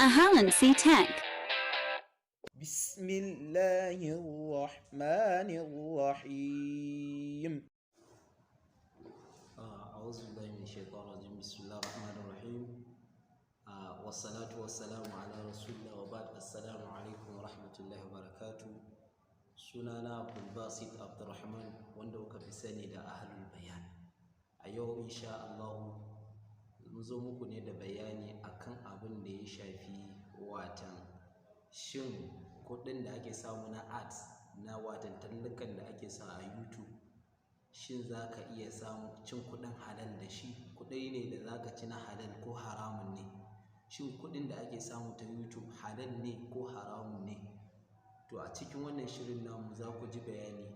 a Halal Tech. بسم الله الرحمن الرحيم أعوذ بالله من الشيطان الرجيم بسم الله الرحمن الرحيم والصلاة والسلام على رسول الله وبعد السلام عليكم ورحمة الله وبركاته sunana Abdulbasit Abdurrahman wanda kuka fi sani da Ahlul Bayan. A yau insha Allah mun zo muku ne da bayani akan abin da ya shafi watan shin kuɗin da ake samu na ads na watan tallukan da ake sa a YouTube, shin za ka iya samu cin kuɗin halal da shi? Kuɗi ne da za ka ci na halal ko haramun ne? Shin kuɗin da ake samu ta YouTube halal ne ko haramun ne? To a cikin wannan shirin namu za ku ji bayani,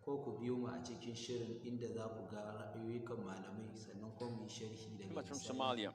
ko ku biyo mu a cikin shirin inda za ku ga ra'ayoyikan malamai sannan kuma mu yi sharhi daga bisani.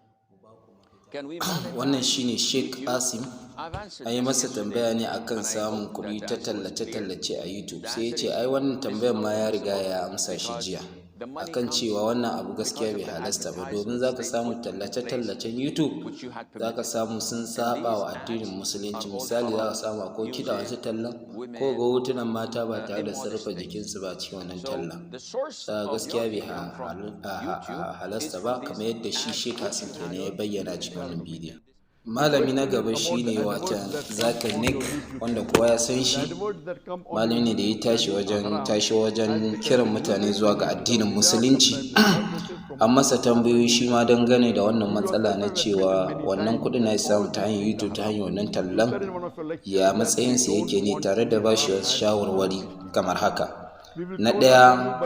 Wannan shine Sheikh Asim, an yi masa tambaya ne akan samun kuɗi ta tallace-tallace a YouTube, sai ya ce ai wannan tambayar ma ya riga ya amsa shi jiya akan cewa wannan abu gaskiya bai halasta ba, domin zaka samu tallace-tallacen YouTube zaka samu sun saba wa addinin musulunci. Misali zaka samu akwai kiɗa wasu tallan ko ga hotunan mata ba tare da sarrafa jikinsu ba cikin wannan tallan. Gaskiya bai halasta ba, kamar yadda shi Sheikh Asim kenan ya bayyana cikin wannan bidiyon. Malami na gaba shine wata Cikakken, wanda kowa ya san shi malami ne da ya tashi wajen kiran mutane zuwa ga addinin musulunci. An masa tambayoyi shi ma dangane da wannan matsala na cewa wannan kuɗin na samu ta hanyar YouTube ta hanyar wannan tallan ya matsayinsa yake ne, tare da bashi wasu shawarwari kamar haka. Na ɗaya,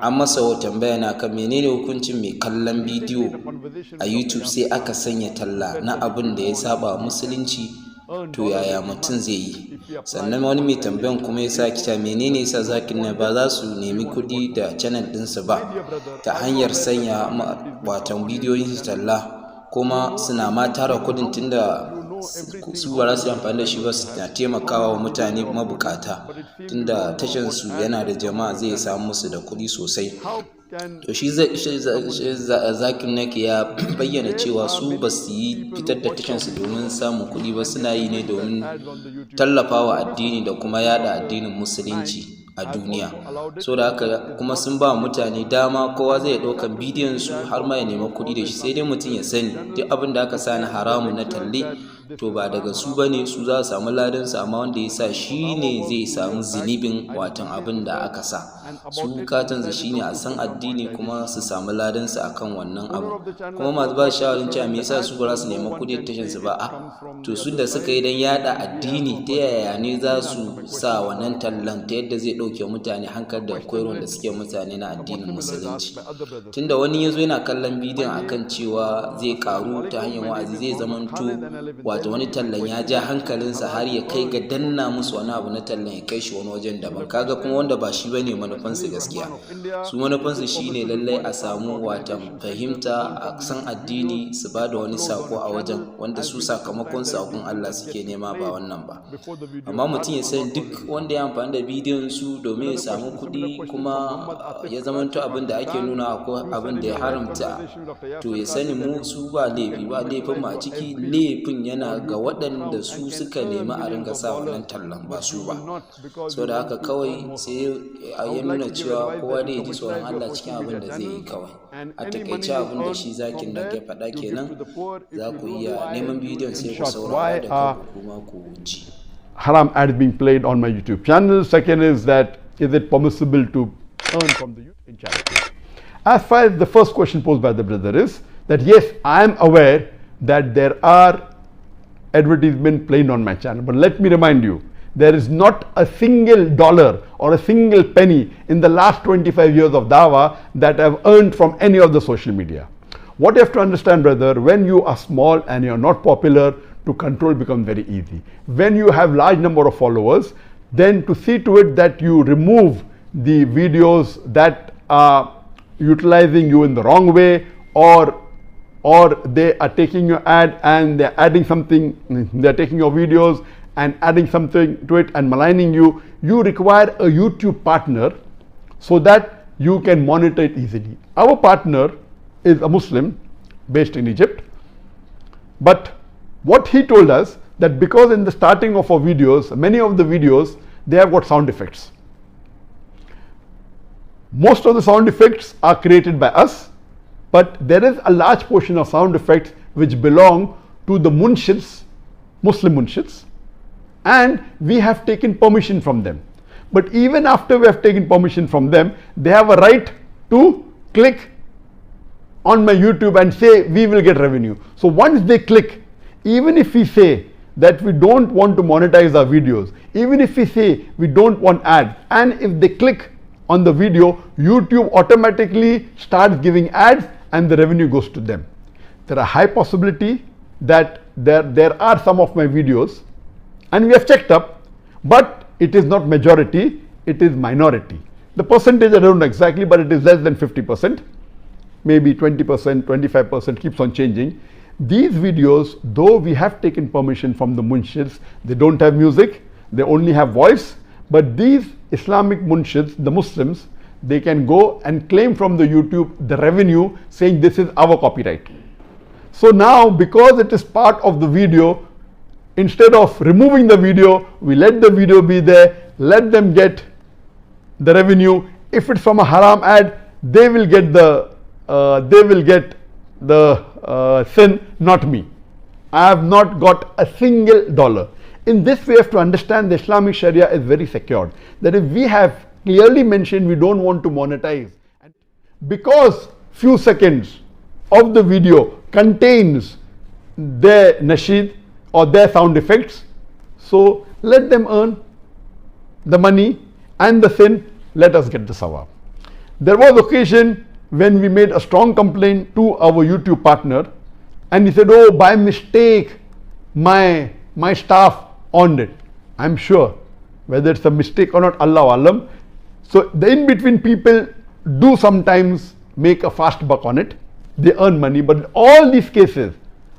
an masa tambaya na kan menene hukuncin mai kallon bidiyo a YouTube sai aka sanya talla na abin da ya saba musulunci, to yaya mutum zai yi? Sannan wani mai tambayan kuma ya sa kita menene yasa zakin na ba za su nemi kuɗi da channel ɗinsu ba ta hanyar sanya watan bidiyoyin su talla, kuma suna ma tara kuɗin tunda su ba za su yi amfani da shi ba, su na taimakawa wa mutane mabukata tunda tashan su yana da jama'a, zai samu musu da kuɗi sosai. To shi zakin nake ya bayyana cewa su ba su yi fitar da tashan su domin samun kuɗi ba, suna yi ne domin tallafawa addini da kuma yada addinin musulunci a duniya. So da haka kuma sun ba mutane dama, kowa zai ɗaukan bidiyon su har ma ya nema kuɗi da shi, sai dai mutum ya sani duk abin da aka sa na haramun na talle to ba daga su bane, su za su samu ladansu, amma wanda ya sa shi ne zai samu zunubin watan abin da aka sa. Su bukatansu shine a san addini kuma su samu ladansu akan wannan abu. Kuma masu ba shawarin cewa me yasa su ba za su nemi kuɗi da tashin su ba, a to su da suka yi dan yada addini, ta yaya ne za su sa wannan tallan ta yadda zai ɗauke mutane hankali da koyarwar da suke mutane na addinin musulunci? Tunda wani yazo yana kallon bidiyon akan cewa zai karu ta hanyar wa'azi, zai zamanto wato wani tallan ya ja hankalinsa har ya kai ga danna musu wani abu na tallan ya kai shi wani wajen daban. Kaga kuma wanda ba shi bane manufansu gaskiya. Su manufansu shine lallai a samu watan fahimta, a san addini, su ba da wani sako a wajen wanda su sakamakon sakon Allah suke nema ba wannan ba. Amma mutum ya san duk wanda ya amfani da bidiyon su domin ya samu kuɗi kuma ya zamanto abin da ake nuna ko abin da ya haramta, to ya sani mu su ba laifin mu a ciki, laifin yana ga waɗanda su suka nemi a ringa sa wannan tallan ba su ba. So da haka kawai sai ya nuna cewa kowa da ya ji tsoron Allah cikin abin da zai yi kawai. A takaice abin da shi zakin da ke faɗa kenan. Za ku iya neman bidiyon sai ku saurara da kanku kuma ku ji. Haram ads being played on my YouTube channel. Second is that, is it permissible to earn from the YouTube channel? As far as the first question posed by the brother is that, yes, I am aware that there are advertisement playing on my channel, but let me remind you, there is not a single dollar or a single penny in the last 25 years of dawah that I've earned from any of the social media. What you have to understand, brother, when you are small and you're not popular, to control becomes very easy. When you have large number of followers, then to see to it that you remove the videos that are utilizing you in the wrong way, or they are taking your ad and they're adding something, they're taking your videos and adding something to it and maligning you, you require a YouTube partner so that you can monitor it easily. Our partner is a Muslim based in Egypt, but What he told us, that because in the starting of our videos, many of the videos, they have got sound effects. Most of the sound effects are created by us, but there is a large portion of sound effects which belong to the munshids, Muslim munshids, and we have taken permission from them. But even after we have taken permission from them, they have a right to click on my YouTube and say we will get revenue. So once they click, even if we say that we don't want to monetize our videos, even if we say we don't want ads, and if they click on the video, YouTube automatically starts giving ads and the revenue goes to them. There are high possibility that there are some of my videos, and we have checked up, but it is not majority, it is minority. The percentage I don't know exactly, but it is less than 50%, maybe 20%, 25%, keeps on changing. These videos, though we have taken permission from the munshids, they don't have music, they only have voice, but these Islamic munshids, the Muslims, they can go and claim from the YouTube the revenue, saying this is our copyright. So now, because it is part of the video, instead of removing the video, we let the video be there, let them get the revenue. If it's from a haram ad, they will get the sin, not me. I have not got a single dollar. In this, we have to understand the Islamic Sharia is very secured. That if we have clearly mentioned we don't want to monetize, because few seconds of the video contains their nasheed or their sound effects, so let them earn the money, and the sin, let us get the sawab. There was occasion when we made a strong complaint to our YouTube partner, and he said, oh, by mistake my staff earned it. I'm sure whether it's a mistake or not, Allah alam. So the in-between people do sometimes make a fast buck on it. They earn money, but in all these cases,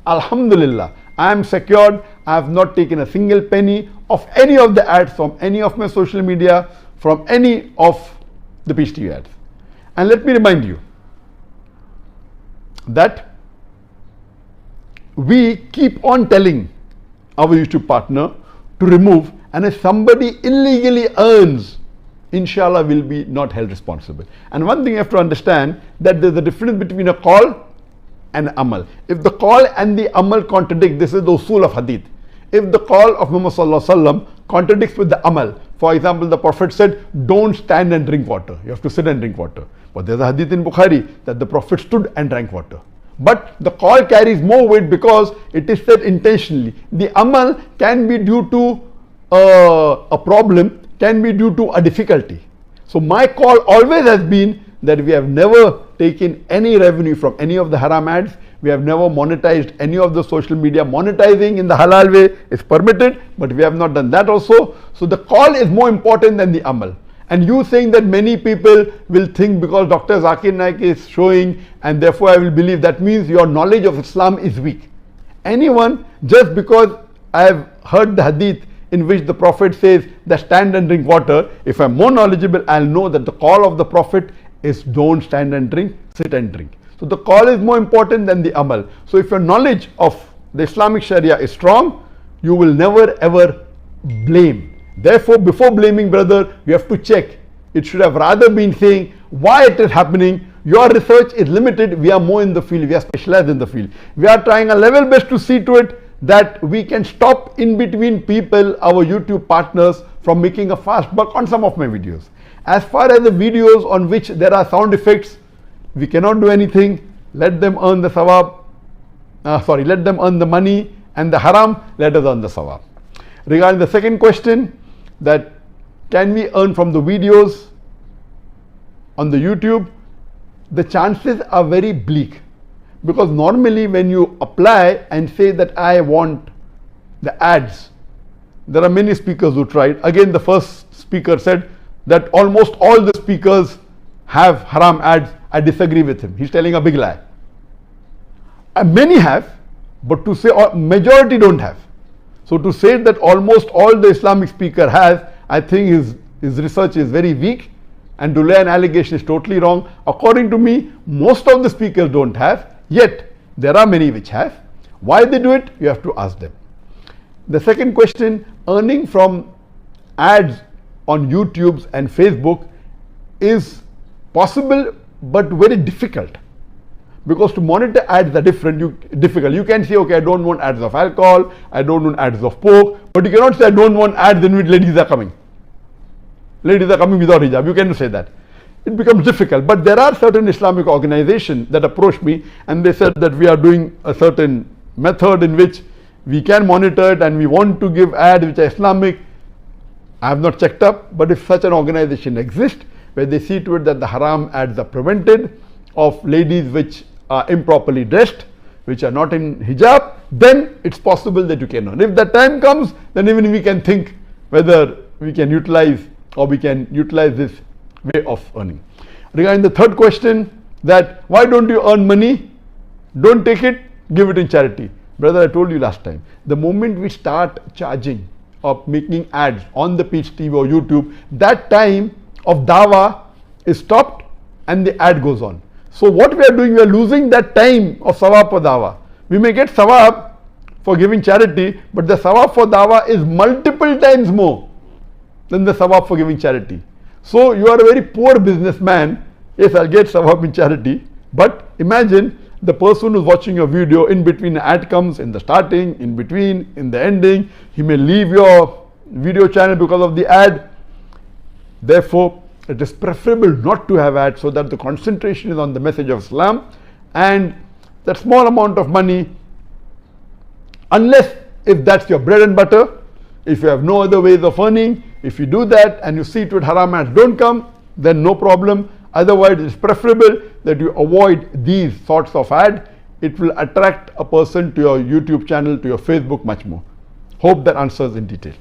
alhamdulillah, I am secured. I have not taken a single penny of any of the ads from any of my social media, from any of the Peace TV ads. And let me remind you that we keep on telling our YouTube partner to remove, and if somebody illegally earns, inshallah will be not held responsible. And one thing you have to understand, that there is a difference between a call and amal. If the call and the amal contradict, this is the usul of hadith. If the call of Muhammad sallallahu alaihi wasallam contradicts with the amal, for example, the Prophet said, don't stand and drink water, you have to sit and drink water. But there's a hadith in Bukhari that the Prophet stood and drank water. But the call carries more weight because it is said intentionally. The amal can be due to a problem, can be due to a difficulty. So my call always has been that we have never taken any revenue from any of the haram ads. We have never monetized any of the social media. Monetizing in the halal way is permitted, but we have not done that also. So the call is more important than the amal. And you saying that many people will think because Dr. Zakir Naik is showing and therefore I will believe, that means your knowledge of Islam is weak. Anyone, just because I have heard the hadith in which the Prophet says that stand and drink water, if I'm more knowledgeable, I'll know that the call of the Prophet is don't stand and drink, sit and drink. So the call is more important than the amal. So if your knowledge of the Islamic Sharia is strong, you will never ever blame. Therefore, before blaming, brother, you have to check. It should have rather been saying why it is happening. Your research is limited. We are more in the field. We are specialized in the field. We are trying our level best to see to it that we can stop in between people, our YouTube partners, from making a fast buck on some of my videos. As far as the videos on which there are sound effects, we cannot do anything. Let them earn the sawab. Let them earn the money, and the haram, let us earn the sawab. Regarding the second question, that can we earn from the videos on the YouTube, the chances are very bleak, because normally when you apply and say that I want the ads, there are many speakers who tried. Again, the first speaker said that almost all the speakers have haram ads. I disagree with him. He's telling a big lie. Many have, but to say majority don't have. So to say that almost all the Islamic speaker has, I think his research is very weak, and to lay an allegation is totally wrong. According to me, most of the speakers don't have, yet there are many which have. Why they do it, you have to ask them. The second question, earning from ads on YouTube and Facebook is possible but very difficult, because to monitor ads are difficult. You can say, okay, I don't want ads of alcohol, I don't want ads of pork, but you cannot say I don't want ads in which ladies are coming. Ladies are coming without hijab. You cannot say that. It becomes difficult. But there are certain Islamic organizations that approached me and they said that we are doing a certain method in which we can monitor it and we want to give ads which are Islamic. I have not checked up, but if such an organization exists where they see to it that the haram ads are prevented of ladies which are improperly dressed, which are not in hijab, then it's possible that you can earn. If that time comes, then even we can think whether we can utilize this way of earning. Regarding the third question, that why don't you earn money? Don't take it, give it in charity. Brother, I told you last time, the moment we start charging or making ads on the Peach TV or YouTube, that time of dawah is stopped and the ad goes on. So what we are doing, we are losing that time of sawab for dawah. We may get sawab for giving charity, but the sawab for dawah is multiple times more than the sawab for giving charity. So you are a very poor businessman. Yes, I'll get sawab in charity, but imagine the person who's watching your video, in between the ad comes, in the starting, in between, in the ending, he may leave your video channel because of the ad. Therefore, it is preferable not to have ads so that the concentration is on the message of Islam, and that small amount of money, unless if that's your bread and butter, if you have no other ways of earning, if you do that and you see to it haram ads don't come, then no problem. Otherwise, it's preferable that you avoid these sorts of ad. It will attract a person to your YouTube channel, to your Facebook much more. Hope that answers in detail.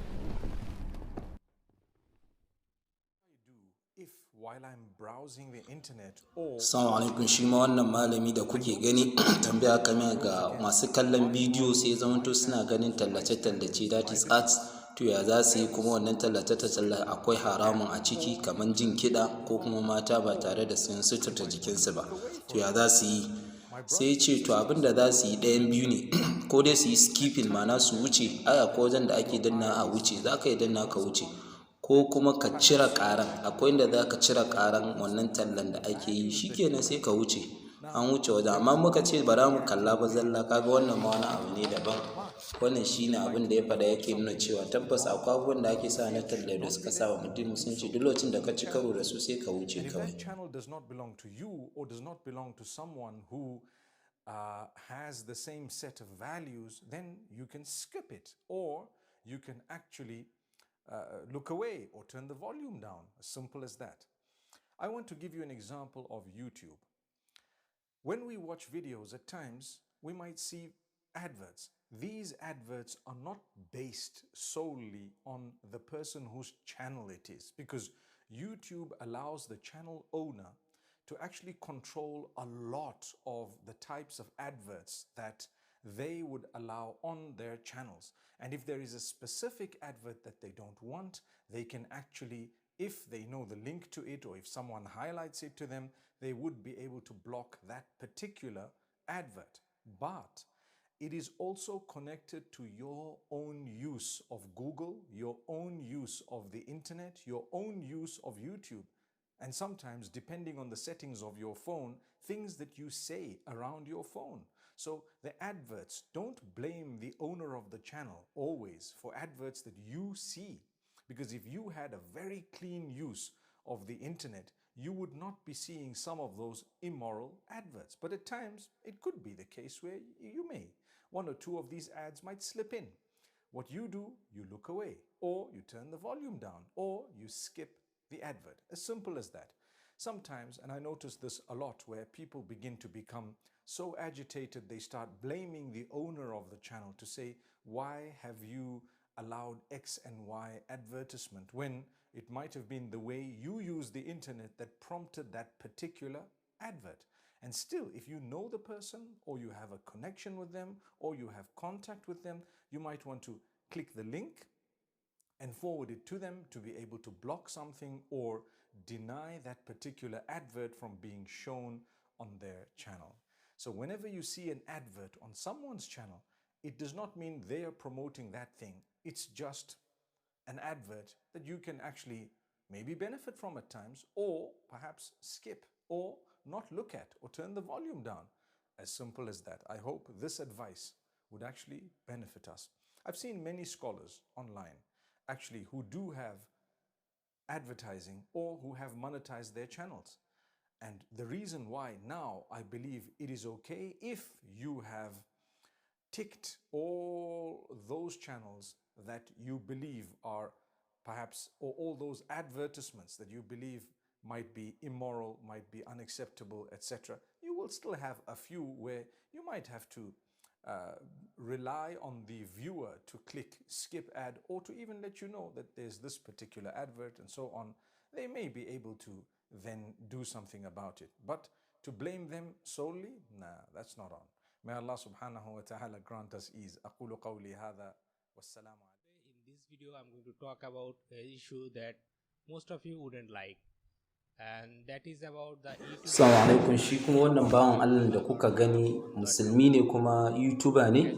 If while I'm browsing the internet or Assalamu alaikum. Shi ma wannan malami da kuke gani tambaya kamar ga masu kallon bidiyo sai zamanto suna ganin tallace-tallace, that is ads, to ya za su yi kuma wannan tallace-tallace akwai haramun a ciki kamar jin kiɗa ko kuma mata ba tare da sun suturta jikinsu ba, to ya za su yi? Sai ce to abinda za su yi ɗayan biyu ne, ko dai su yi skipping, ma'ana su wuce aya ko wajen da ake danna a wuce, za ka yi danna ka wuce, ko kuma ka cire ƙaran. Akwai inda za ka cire ƙaran wannan tallan da ake yi, shikenan sai ka wuce, an wuce wajen. Amma muka ce bara mu kalla ba zalla, kaga wannan ma wani abu ne daban. Wannan shine abin da ya fada yake nuna cewa tabbas akwai abubuwan da ake sa na talla da suka sa wa mutum musulunci, duk lokacin da ka ci karo da su sai ka wuce kawai. If that channel does not belong to you or does not belong to someone who has the same set of values, then you can skip it, or you can actually look away or turn the volume down. As simple as that. I want to give you an example of YouTube. When we watch videos, at times we might see adverts. These adverts are not based solely on the person whose channel it is, because YouTube allows the channel owner to actually control a lot of the types of adverts that they would allow on their channels. And if there is a specific advert that they don't want, they can actually, if they know the link to it or if someone highlights it to them, they would be able to block that particular advert. But it is also connected to your own use of Google, your own use of the internet, your own use of YouTube. And sometimes, depending on the settings of your phone, things that you say around your phone. So the adverts, don't blame the owner of the channel always for adverts that you see. Because if you had a very clean use of the internet, you would not be seeing some of those immoral adverts. But at times, it could be the case where you may. One or two of these ads might slip in. What you do, you look away, or you turn the volume down, or you skip the advert. As simple as that. Sometimes, and I notice this a lot, where people begin to become so agitated, they start blaming the owner of the channel to say, why have you allowed X and Y advertisement, when it might have been the way you use the internet that prompted that particular advert. And still, if you know the person, or you have a connection with them, or you have contact with them, you might want to click the link and forward it to them to be able to block something or deny that particular advert from being shown on their channel. So whenever you see an advert on someone's channel, it does not mean they are promoting that thing. It's just an advert that you can actually maybe benefit from at times, or perhaps skip, or not look at, or turn the volume down. As simple as that. I hope this advice would actually benefit us. I've seen many scholars online actually who do have advertising or who have monetized their channels. And the reason why now I believe it is okay, if you have ticked all those channels that you believe are perhaps, or all those advertisements that you believe might be immoral, might be unacceptable, etc., you will still have a few where you might have to rely on the viewer to click skip ad, or to even let you know that there's this particular advert and so on. They may be able to then do something about it. But to blame them solely, nah, that's not on. May Allah subhanahu wa ta'ala grant us ease. أقول قولي هذا والسلام عليكم. In this video, I'm going to talk about an issue that most of you wouldn't like, and that is about the YouTube. Assalamu alaikum. Shi kuma wannan bawan Allah da kuka gani musulmi ne kuma YouTuber ne,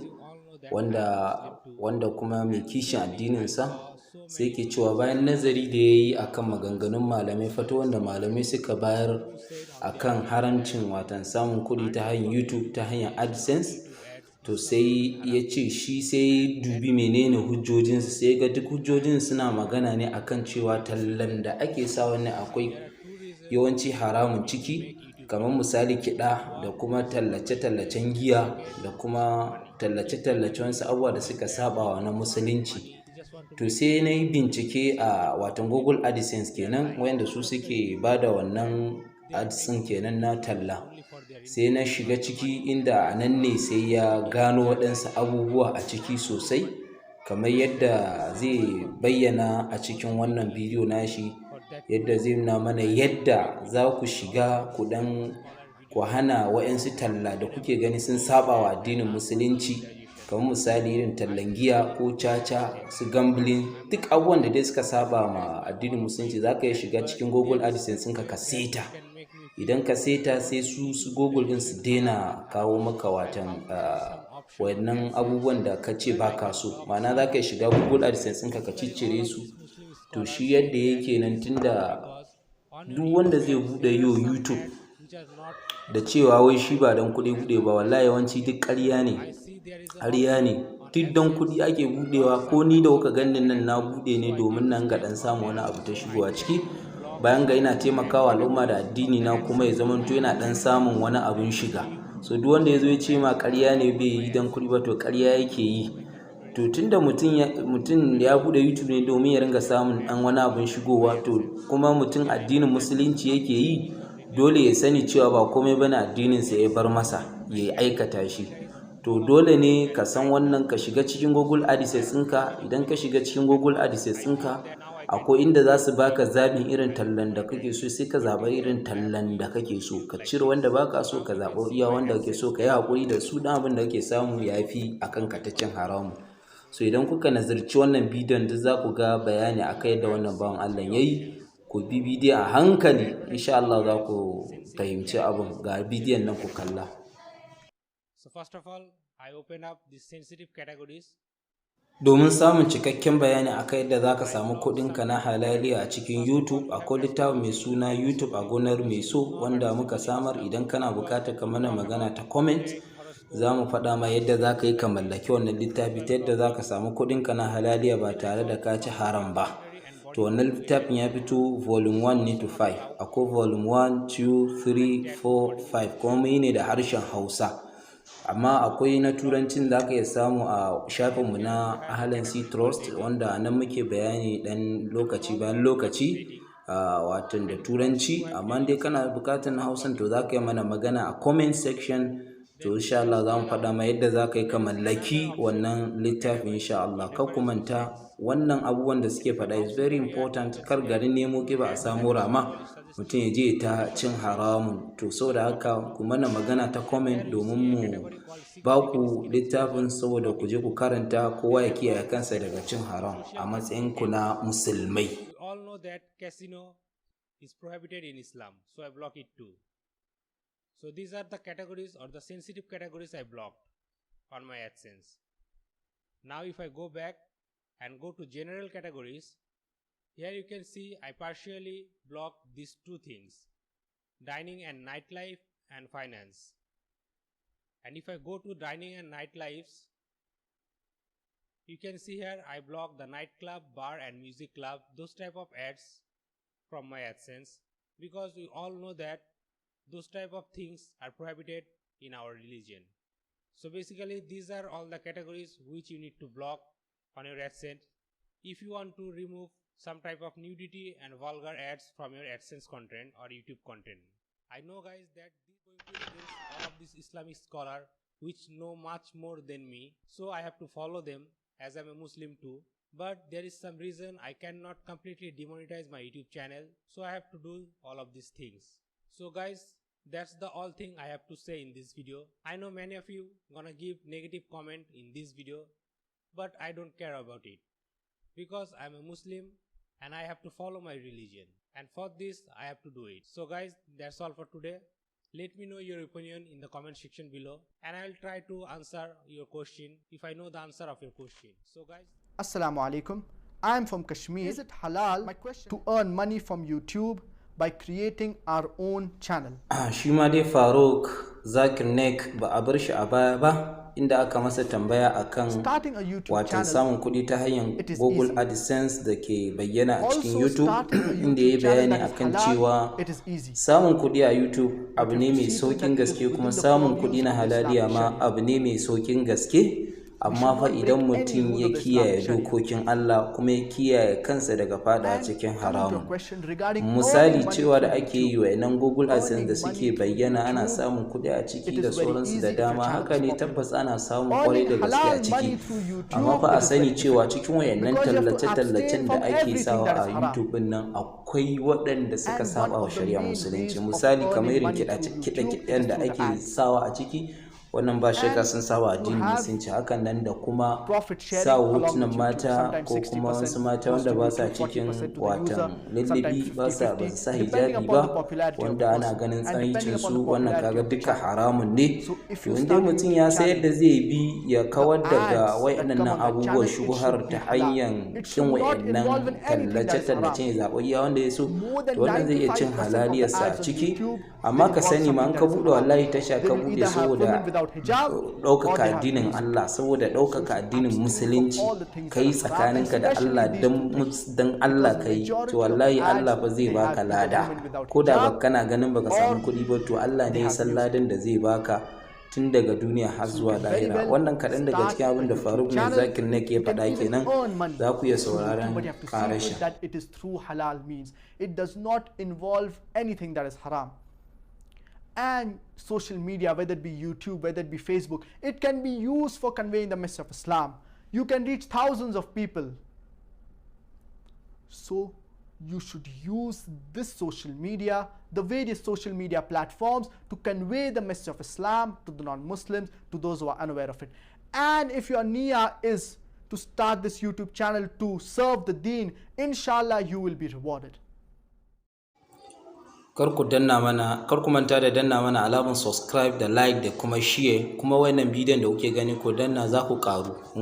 wanda kuma mai kishin addininsa, sai ke cewa bayan nazari da ya yi akan maganganun malamai, fata wanda malamai suka bayar akan haramcin watan samun kuɗi ta hanyar YouTube ta hanyar AdSense, to sai ya ce shi sai dubi menene hujjojinsu, sai ga duk hujjojin suna magana ne akan cewa tallan da ake sa wannan akwai yawanci haramun ciki, kamar misali kiɗa da kuma tallace-tallacen giya da kuma tallace-tallacen wasu abubuwa da suka sabawa na musulunci. To sai na yi bincike a watan Google AdSense kenan, wanda su suke ba da wannan AdSense kenan na talla. Sai na shiga ciki, inda a nan ne sai ya gano waɗansu abubuwa a ciki sosai, kamar yadda zai bayyana a cikin wannan bidiyo nashi, yadda zai nuna mana yadda za ku shiga ku hana waɗansu talla da kuke gani sun saba wa addinin musulunci, kamar misali irin tallan giya ko caca, su gambling, duk abubuwan da dai suka saba ma addinin musulunci. za ka iya shiga cikin Google AdSense ɗinka ka seta. Idan ka seta, sai su Google ɗin su daina kawo maka watan wannan abubuwan da ka ce ba ka so. Ma'ana za ka iya shiga Google AdSense ɗinka ka ciccire su. To shi yadda yake nan, tunda duk wanda zai buɗe YouTube da cewa wai shi ba don kuɗi buɗe ba, wallahi yawanci duk ƙarya ne. Duk don kuɗi ake buɗewa. Ko ni da kuka ganin nan na buɗe ne domin nan ga ɗan samu wani abu ta shigowa ciki, bayan ga ina taimakawa al'umma da addini na, kuma ya zamanto yana ɗan samun wani abin shiga. So duk wanda ya zo ya ce ma ƙarya ne bai yi don kuɗi ba, to ƙarya yake yi. To tunda mutum ya buɗe YouTube ne domin ya ringa samun ɗan wani abin shigowa, to kuma mutum addinin musulunci yake yi, dole ya sani cewa ba komai bane addininsa ya bar masa ya aikata shi. To dole ne ka san wannan, ka shiga cikin Google AdSense ɗinka. Idan ka shiga cikin Google AdSense ɗinka, akwai inda za su baka zaɓin irin tallan da kake so, sai ka zaɓa irin tallan da kake so, ka cire wanda baka so, ka zaɓa iya wanda kake so, ka yi haƙuri da su. ɗan abin da kake samu ya fi akan ka ta cin haramu. So idan kuka nazarci wannan bidiyon, duk za ku ga bayani akan yadda wannan bawan Allah ya yi. Ku bi bidiyon a hankali, insha Allah za ku fahimci abin. Ga bidiyon nan ku kalla. So first of all, I open up the sensitive categories. Domin samun cikakken bayani akan yadda za ka samu kuɗinka na halaliya a cikin YouTube, akwai littafi mai suna YouTube a gonar mai so, wanda muka samar. Idan kana buƙatar ka mana magana ta comment, za mu faɗa ma yadda za ka yi ka mallaki wannan littafi, ta yadda za ka samu kuɗinka na halaliya ba tare da ka ci haram ba. To wannan littafin ya fito volume 1 ne to 5. Akwai volume 1, 2, 3, 4, 5, kuma mu yi ne da harshen Hausa. Amma akwai na turancin da aka iya samu a shafinmu na Halal Trust, wanda nan muke bayani ɗan lokaci bayan lokaci, watan da turanci. Amma dai kana buƙatar na Hausan, to za ka yi mana magana a comment section. To insha Allah za mu faɗa ma yadda za ka yi ka mallaki wannan littafin insha Allah. Kar ku manta, wannan abubuwan da suke faɗa is very important. Kar garin nemo ƙiba a samu rama, mutum ya je ta cin haramun. To saboda haka ku mana magana ta comment domin mu ba ku littafin, saboda ku je ku karanta, kowa ya kiyaye kansa daga cin haram a matsayin ku na musulmai. We all know that casino is prohibited in Islam, so I block it too. So these are the categories or the sensitive categories I blocked on my AdSense. Now if I go back and go to general categories, here you can see I partially blocked these two things, dining and nightlife and finance. And if I go to dining and nightlives, you can see here I block the nightclub, bar and music club, those type of ads from my AdSense, because we all know that those type of things are prohibited in our religion. So basically these are all the categories which you need to block on your AdSense if you want to remove some type of nudity and vulgar ads from your AdSense content or YouTube content. I know guys that this is going to influence all of these Islamic scholars which know much more than me, so I have to follow them as I'm a Muslim too. But there is some reason I cannot completely demonetize my YouTube channel, so I have to do all of these things. So guys, that's the all thing I have to say in this video. I know many of you gonna give negative comment in this video, but I don't care about it, because I'm a Muslim and I have to follow my religion, and for this I have to do it. So guys, that's all for today. Let me know your opinion in the comment section below, and I'll try to answer your question if I know the answer of your question. So guys, Assalamu Alaikum. I'm from Kashmir. Is it halal to earn money from YouTube by creating our own channel? Shi ma dai Faruk Zakir Nek ba a bar shi a baya ba, inda aka masa tambaya akan watan samun kuɗi ta hanyar Google AdSense da ke bayyana a cikin YouTube, inda ya bayani akan cewa samun kuɗi a YouTube abu ne mai saukin gaske, kuma samun kuɗi na halaliya ma abu ne mai saukin gaske. Amma fa idan mutum ya kiyaye dokokin Allah kuma ya kiyaye kansa daga fada cikin haramun. Misali cewa da ake yi wa nan Google AdSense da suke bayyana ana samun kuɗi a ciki da sauransu da dama, haka ne tabbas ana samun kwarai da gaske a ciki. Amma fa a sani cewa cikin wayannan tallace-tallacen da ake sawa a YouTube nan akwai waɗanda suka saba wa shari'a musulunci. Misali kamar irin kiɗe-kiɗen da ake sawa a ciki, wannan ba shakka sun saba addinin musulunci. Hakan nan da kuma sa hotunan mata ko kuma wasu mata wanda ba sa cikin watan lallabi, ba su sa hijabi ba, wanda ana ganin tsaricin su, wannan kaga duka haramun ne. To inda mutum ya san yadda zai bi ya kawar daga wayannan abubuwan shubuhar ta hanyar kin wayannan tallace-tallace ya zaɓi iya wanda ya so, to wannan zai iya cin halaliyarsa a ciki. Amma ka sani ma an ka buɗe wallahi tasha ka buɗe saboda ɗaukaka addinin Allah, saboda ɗaukaka addinin musulunci, kai tsakaninka da Allah dan Allah kai, to wallahi Allah ba zai baka lada, ko da ba kana ganin baka samu kuɗi ba, to Allah ne ya san ladan da zai baka tun daga duniya har zuwa lahira. Wannan kaɗan daga cikin abin da Faruk ne Zakir ne ke faɗa kenan, za ku iya sauraron ƙarashin. It does not involve anything that is haram. And social media, whether it be YouTube, whether it be Facebook, it can be used for conveying the message of Islam. You can reach thousands of people. So you should use this social media, the various social media platforms, to convey the message of Islam to the non-Muslims, to those who are unaware of it. And if your niyyah is to start this YouTube channel to serve the deen, inshallah you will be rewarded. Kar ku manta da danna mana alamar subscribe da like da kuma share, kuma wannan bidiyon da kuke gani ku danna za ku karu.